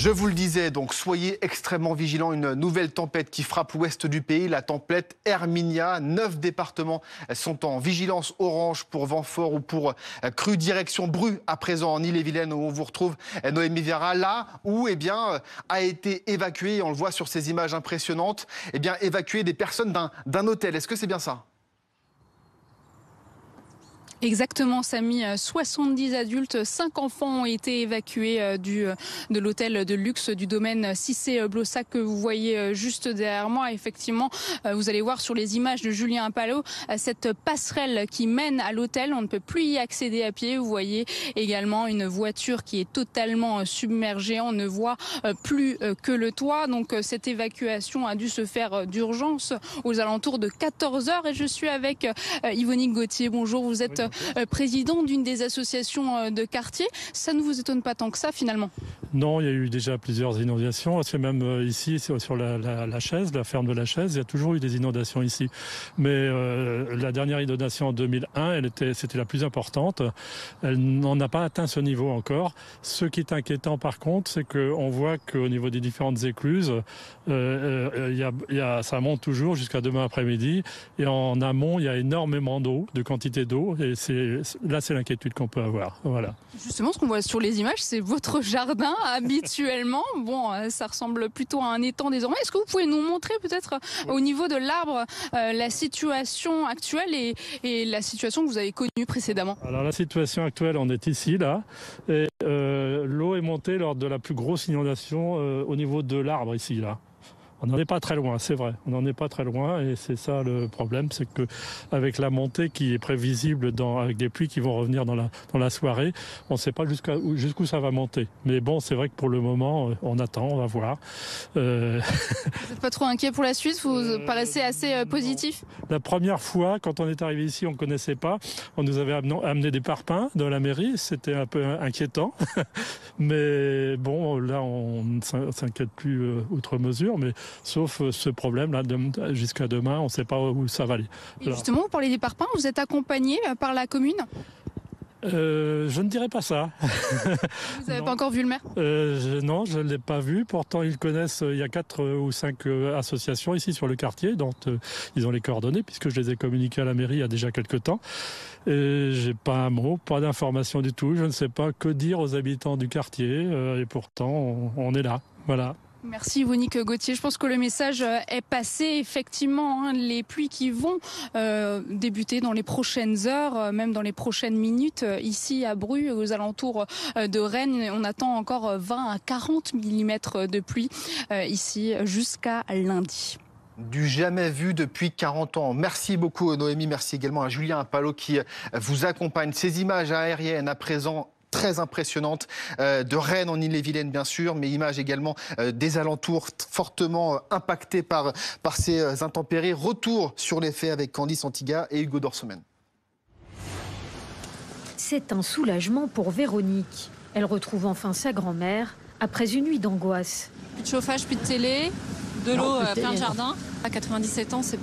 Je vous le disais, donc soyez extrêmement vigilants. Une nouvelle tempête qui frappe l'ouest du pays, la tempête Herminia. 9 départements sont en vigilance orange pour vent fort ou pour crue direction Bru, à présent en Ille-et-Vilaine, où on vous retrouve Noémie Vera, là où a été évacué, on le voit sur ces images impressionnantes, évacuer des personnes d'un hôtel. Est-ce que c'est bien ça ? Exactement, Samy. 70 adultes, 5 enfants ont été évacués de l'hôtel de luxe du domaine Cissé-Blossac que vous voyez juste derrière moi. Effectivement, vous allez voir sur les images de Julien Palot cette passerelle qui mène à l'hôtel. On ne peut plus y accéder à pied. Vous voyez également une voiture qui est totalement submergée. On ne voit plus que le toit. Donc cette évacuation a dû se faire d'urgence aux alentours de 14 h. Et je suis avec Yvonique Gauthier. Bonjour, vous êtes président d'une des associations de quartier. Ça ne vous étonne pas tant que ça finalement? Non, il y a eu déjà plusieurs inondations. C'est même ici, sur la Chaise, la ferme de la Chaise, il y a toujours eu des inondations ici. Mais la dernière inondation en 2001, c'était la plus importante. Elle n'en a pas atteint ce niveau encore. Ce qui est inquiétant par contre, c'est qu'on voit qu'au niveau des différentes écluses, ça monte toujours jusqu'à demain après-midi. Et en amont, il y a énormément d'eau, de quantité d'eau. Et là, c'est l'inquiétude qu'on peut avoir. Voilà. Justement, ce qu'on voit sur les images, c'est votre jardin habituellement. Bon, ça ressemble plutôt à un étang désormais. Est-ce que vous pouvez nous montrer peut-être au niveau de l'arbre la situation actuelle et la situation que vous avez connue précédemment? Alors la situation actuelle, on est ici, là. Et l'eau est montée lors de la plus grosse inondation au niveau de l'arbre ici, là. On n'en est pas très loin, c'est vrai. On n'en est pas très loin et c'est ça le problème, c'est que avec la montée qui est prévisible avec des pluies qui vont revenir dans la soirée, on ne sait pas jusqu'où ça va monter. Mais bon, c'est vrai que pour le moment, on attend, on va voir. Vous n'êtes pas trop inquiet pour la suite? Vous paraissez assez positif? La première fois, quand on est arrivé ici, on ne connaissait pas. On nous avait amené des parpaings de la mairie. C'était un peu inquiétant. Mais bon, là, on ne s'inquiète plus outre mesure. Mais sauf ce problème-là, jusqu'à demain, on ne sait pas où ça va aller. Et justement, vous parlez des parpaings, vous êtes accompagné par la commune? Je ne dirais pas ça. Vous n'avez pas encore vu le maire? Non, je ne l'ai pas vu. Pourtant, ils connaissent, il y a 4 ou 5 associations ici sur le quartier, dont ils ont les coordonnées, puisque je les ai communiquées à la mairie il y a déjà quelques temps. J'ai pas un mot, pas d'information du tout. Je ne sais pas que dire aux habitants du quartier. Et pourtant, on est là. Voilà. Merci Yvonique Gauthier. Je pense que le message est passé. Effectivement, les pluies qui vont débuter dans les prochaines heures, même dans les prochaines minutes, ici à Bru, aux alentours de Rennes. On attend encore 20 à 40 mm de pluie ici jusqu'à lundi. Du jamais vu depuis 40 ans. Merci beaucoup Noémie, merci également à Julien Palot qui vous accompagne. Ces images aériennes à présent très impressionnante de Rennes en Ille-et-Vilaine bien sûr, mais images également des alentours fortement impactés par ces intempéries. Retour sur les faits avec Candice Antiga et Hugo Dorsemène. C'est un soulagement pour Véronique. Elle retrouve enfin sa grand-mère après une nuit d'angoisse. Plus de chauffage, plus de télé, de l'eau, plein de jardin. À 97 ans, c'est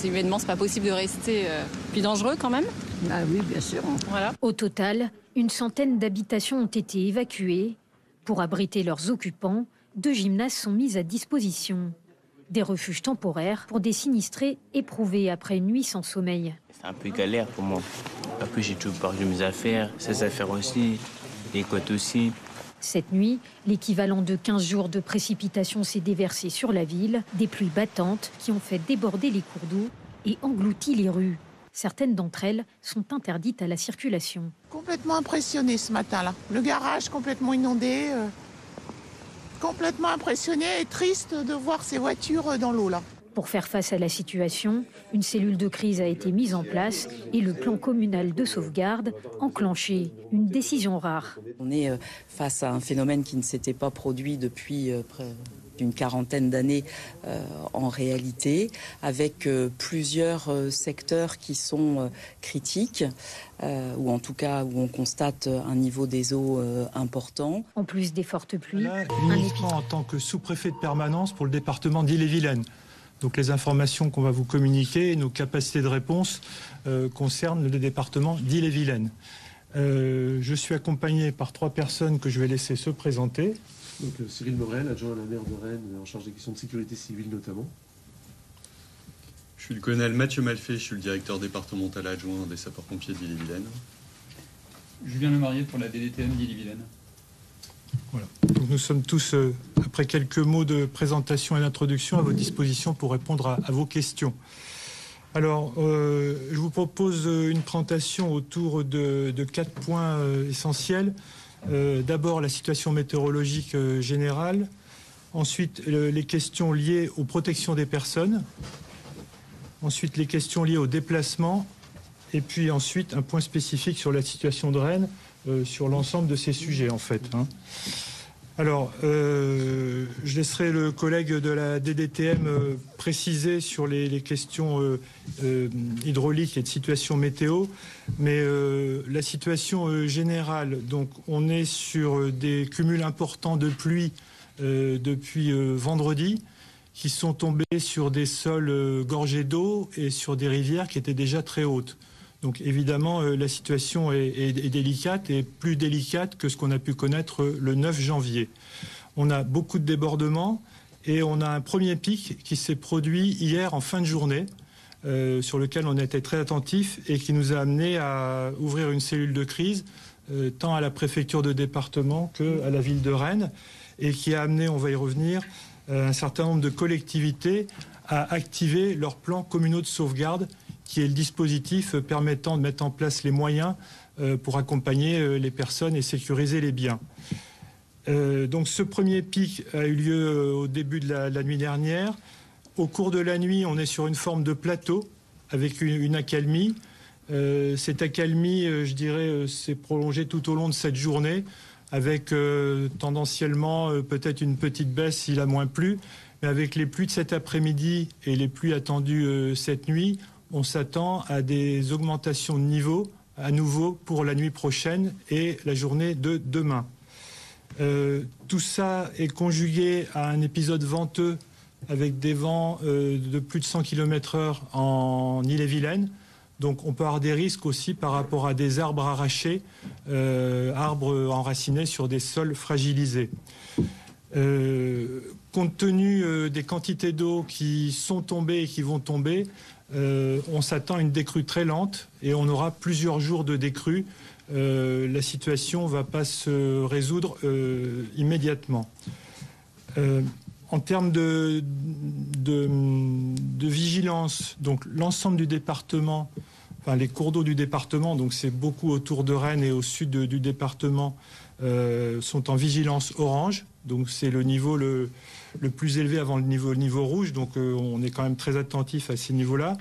humainement, c'est pas possible de rester plus dangereux quand même. Ah oui, bien sûr. Voilà. Au total, une centaine d'habitations ont été évacuées. Pour abriter leurs occupants, 2 gymnases sont mis à disposition. Des refuges temporaires pour des sinistrés éprouvés après une nuit sans sommeil. C'est un peu galère pour moi. Parce que j'ai toujours perdu mes affaires, ses affaires aussi, les côtes aussi. Cette nuit, l'équivalent de 15 jours de précipitations s'est déversé sur la ville. Des pluies battantes qui ont fait déborder les cours d'eau et englouti les rues. Certaines d'entre elles sont interdites à la circulation. Complètement impressionné ce matin-là. Le garage complètement inondé. Complètement impressionné et triste de voir ces voitures dans l'eau là. Pour faire face à la situation, une cellule de crise a été mise en place et le plan communal de sauvegarde enclenché. Une décision rare. On est face à un phénomène qui ne s'était pas produit depuis d'une quarantaine d'années en réalité, avec plusieurs secteurs qui sont critiques, ou en tout cas où on constate un niveau des eaux important. En plus des fortes pluies, uniquement en tant que sous-préfet de permanence pour le département d'Ille-et-Vilaine. Donc les informations qu'on va vous communiquer et nos capacités de réponse concernent le département d'Ille-et-Vilaine. Je suis accompagné par 3 personnes que je vais laisser se présenter. Donc Cyril Morel, adjoint à la maire de Rennes, en charge des questions de sécurité civile notamment. Je suis le colonel Mathieu Malfait, je suis le directeur départemental adjoint des sapeurs-pompiers d'Ille-et-Vilaine. Julien Lemarié pour la DDTM d'Ille-et-Vilaine. Voilà. Donc nous sommes tous, après quelques mots de présentation et d'introduction, à votre disposition pour répondre à vos questions. Alors, je vous propose une présentation autour de 4 points essentiels. D'abord, la situation météorologique générale. Ensuite, les questions liées aux protections des personnes. Ensuite, les questions liées au déplacement. Et puis ensuite, un point spécifique sur la situation de Rennes, sur l'ensemble de ces sujets, en fait. Alors, je laisserai le collègue de la DDTM préciser sur les questions hydrauliques et de situation météo. Mais la situation générale, donc on est sur des cumuls importants de pluie depuis vendredi, qui sont tombés sur des sols gorgés d'eau et sur des rivières qui étaient déjà très hautes. Donc évidemment, la situation est délicate et plus délicate que ce qu'on a pu connaître le 9 janvier. On a beaucoup de débordements et on a un premier pic qui s'est produit hier en fin de journée, sur lequel on a été très attentif et qui nous a amené à ouvrir une cellule de crise, tant à la préfecture de département qu'à la ville de Rennes, et qui a amené, on va y revenir, un certain nombre de collectivités à activer leurs plans communaux de sauvegarde, qui est le dispositif permettant de mettre en place les moyens pour accompagner les personnes et sécuriser les biens. Donc ce premier pic a eu lieu au début de la nuit dernière. Au cours de la nuit, on est sur une forme de plateau avec une accalmie. Cette accalmie, je dirais, s'est prolongée tout au long de cette journée, avec tendanciellement peut-être une petite baisse s'il a moins plu. Mais avec les pluies de cet après-midi et les pluies attendues cette nuit, on s'attend à des augmentations de niveau à nouveau pour la nuit prochaine et la journée de demain. Tout ça est conjugué à un épisode venteux avec des vents de plus de 100 km/h en Ille-et-Vilaine. Donc on peut avoir des risques aussi par rapport à des arbres arrachés, arbres enracinés sur des sols fragilisés. Compte tenu des quantités d'eau qui sont tombées et qui vont tomber, on s'attend à une décrue très lente et on aura plusieurs jours de décrue. La situation ne va pas se résoudre immédiatement. En termes de vigilance, donc l'ensemble du département, enfin les cours d'eau du département, donc c'est beaucoup autour de Rennes et au sud du département, sont en vigilance orange. Donc c'est le niveau le plus élevé avant le niveau rouge, donc on est quand même très attentif à ces niveaux-là.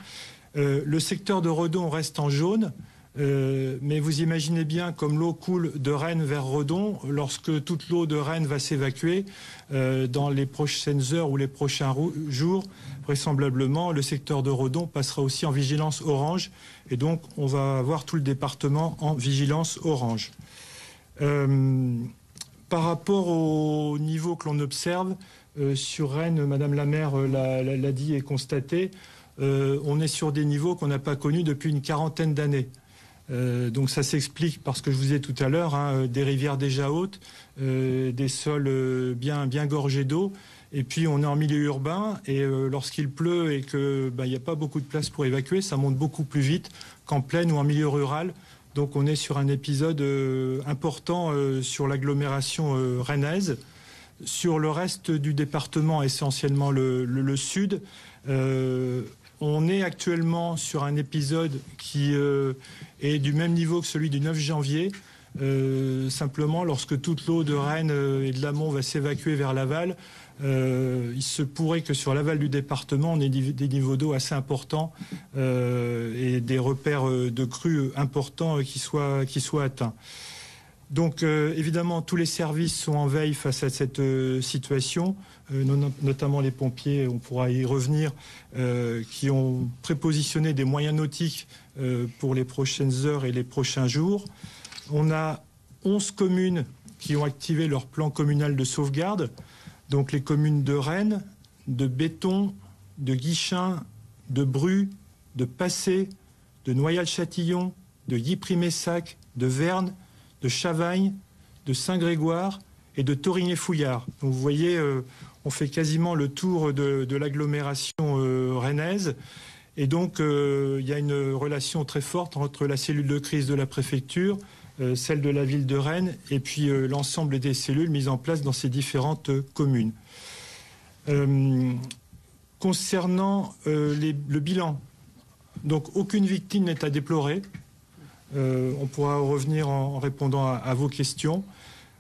Le secteur de Redon reste en jaune, mais vous imaginez bien, comme l'eau coule de Rennes vers Redon, lorsque toute l'eau de Rennes va s'évacuer, dans les prochaines heures ou les prochains jours, vraisemblablement, le secteur de Redon passera aussi en vigilance orange, et donc on va avoir tout le département en vigilance orange. Par rapport au niveau que l'on observe sur Rennes, Madame la maire l'a dit et constaté, on est sur des niveaux qu'on n'a pas connus depuis une quarantaine d'années. Donc ça s'explique par ce que je vous ai dit tout à l'heure, des rivières déjà hautes, des sols bien gorgés d'eau, et puis on est en milieu urbain, et lorsqu'il pleut et qu'il n'y a pas beaucoup de place pour évacuer, ça monte beaucoup plus vite qu'en plaine ou en milieu rural. Donc on est sur un épisode important sur l'agglomération rennaise. Sur le reste du département, essentiellement le sud, on est actuellement sur un épisode qui est du même niveau que celui du 9 janvier. Simplement, lorsque toute l'eau de Rennes et de l'amont va s'évacuer vers l'aval, il se pourrait que sur l'aval du département, on ait des niveaux d'eau assez importants et des repères de crues importants qui soient atteints. Donc évidemment, tous les services sont en veille face à cette situation, notamment les pompiers, on pourra y revenir, qui ont prépositionné des moyens nautiques pour les prochaines heures et les prochains jours. On a 11 communes qui ont activé leur plan communal de sauvegarde, donc les communes de Rennes, de Béton, de Guichen, de Bru, de Passé, de Noyal-Châtillon, de Ypres-Messac, de Verne, de Chavagne, de Saint-Grégoire et de Torigné-Fouillard. Donc vous voyez, on fait quasiment le tour de l'agglomération rennaise. Et donc, il y a une relation très forte entre la cellule de crise de la préfecture, celle de la ville de Rennes, et puis l'ensemble des cellules mises en place dans ces différentes communes. Concernant le bilan, donc aucune victime n'est à déplorer. On pourra revenir en répondant à vos questions.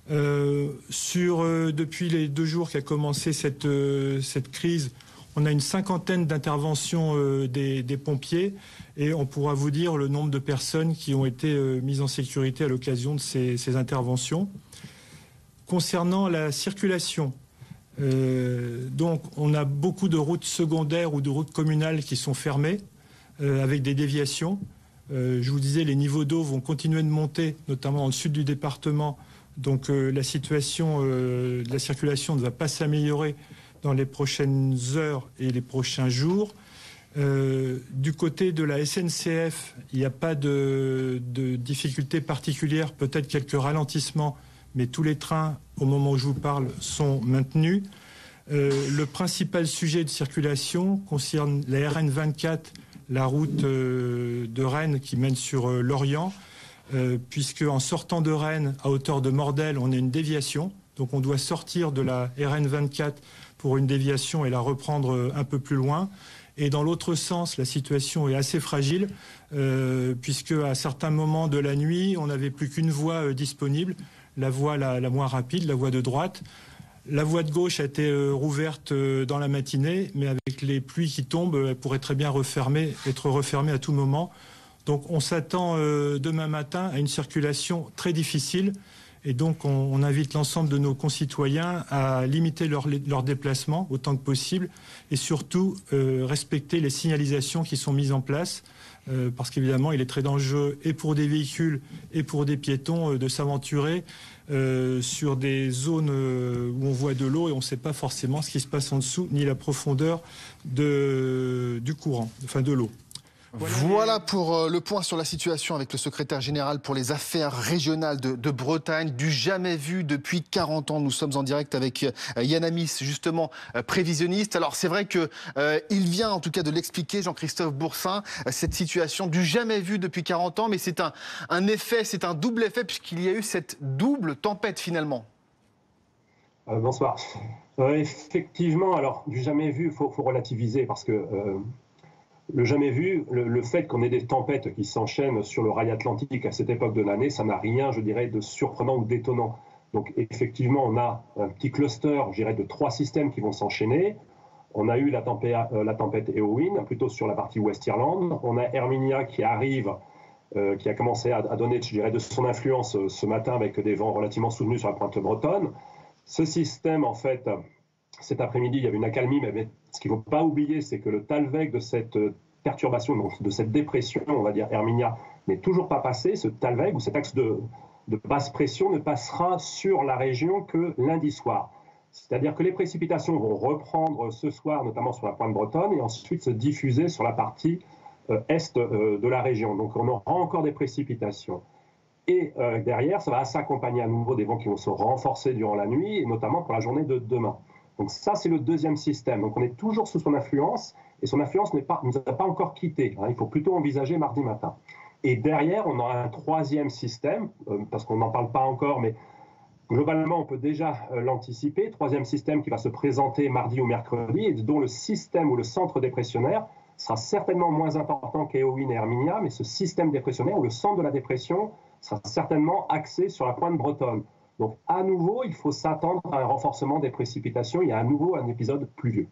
Depuis les 2 jours qu'a commencé cette crise, on a une 50aine d'interventions des pompiers et on pourra vous dire le nombre de personnes qui ont été mises en sécurité à l'occasion de ces interventions. Concernant la circulation, donc on a beaucoup de routes secondaires ou de routes communales qui sont fermées avec des déviations. Je vous disais, les niveaux d'eau vont continuer de monter, notamment dans le sud du département. Donc la situation de la circulation ne va pas s'améliorer dans les prochaines heures et les prochains jours. Du côté de la SNCF, il n'y a pas de difficultés particulières, peut-être quelques ralentissements, mais tous les trains, au moment où je vous parle, sont maintenus. Le principal sujet de circulation concerne la RN 24, la route de Rennes qui mène sur l'Orient, puisque en sortant de Rennes à hauteur de Mordel, on a une déviation. Donc on doit sortir de la RN 24 pour une déviation et la reprendre un peu plus loin. Et dans l'autre sens, la situation est assez fragile, puisque à certains moments de la nuit, on n'avait plus qu'une voie disponible, la voie la moins rapide, la voie de droite. La voie de gauche a été rouverte dans la matinée, mais avec les pluies qui tombent, elle pourrait très bien être refermée à tout moment. Donc on s'attend demain matin à une circulation très difficile. Et donc on invite l'ensemble de nos concitoyens à limiter leur déplacement autant que possible et surtout respecter les signalisations qui sont mises en place. Parce qu'évidemment, il est très dangereux et pour des véhicules et pour des piétons de s'aventurer sur des zones où on voit de l'eau et on ne sait pas forcément ce qui se passe en dessous, ni la profondeur du courant, enfin de l'eau. Voilà pour le point sur la situation avec le secrétaire général pour les affaires régionales de Bretagne, du jamais vu depuis 40 ans. Nous sommes en direct avec Yann Amis, justement prévisionniste. Alors c'est vrai que il vient en tout cas de l'expliquer, Jean-Christophe Boursin, cette situation du jamais vu depuis 40 ans, mais c'est un effet, c'est un double effet puisqu'il y a eu cette double tempête finalement. Bonsoir. Effectivement, alors du jamais vu, il faut relativiser parce que le jamais vu, le fait qu'on ait des tempêtes qui s'enchaînent sur le rail atlantique à cette époque de l'année, ça n'a rien, je dirais, de surprenant ou d'étonnant. Donc effectivement, on a un petit cluster, je dirais, de 3 systèmes qui vont s'enchaîner. On a eu la tempête Eowyn, plutôt sur la partie Ouest-Irlande. On a Herminia qui arrive, qui a commencé à donner, je dirais, de son influence ce matin avec des vents relativement soutenus sur la pointe bretonne. Ce système, en fait, cet après-midi, il y avait une accalmie, mais ce qu'il ne faut pas oublier, c'est que le Talweg de cette perturbation, donc de cette dépression, on va dire Herminia, n'est toujours pas passé. Ce Talweg, ou cet axe de basse pression, ne passera sur la région que lundi soir. C'est-à-dire que les précipitations vont reprendre ce soir, notamment sur la pointe bretonne, et ensuite se diffuser sur la partie est de la région. Donc on aura encore des précipitations. Et derrière, ça va s'accompagner à nouveau des vents qui vont se renforcer durant la nuit, et notamment pour la journée de demain. Donc ça, c'est le deuxième système. Donc on est toujours sous son influence, et son influence ne nous a pas encore quittés. Il faut plutôt envisager mardi matin. Et derrière, on aura un troisième système, parce qu'on n'en parle pas encore, mais globalement, on peut déjà l'anticiper. Troisième système qui va se présenter mardi ou mercredi, et dont le système ou le centre dépressionnaire sera certainement moins important qu'Eowyn et Herminia, mais ce système dépressionnaire, ou le centre de la dépression, sera certainement axé sur la pointe bretonne. Donc, à nouveau, il faut s'attendre à un renforcement des précipitations et à nouveau un épisode pluvieux.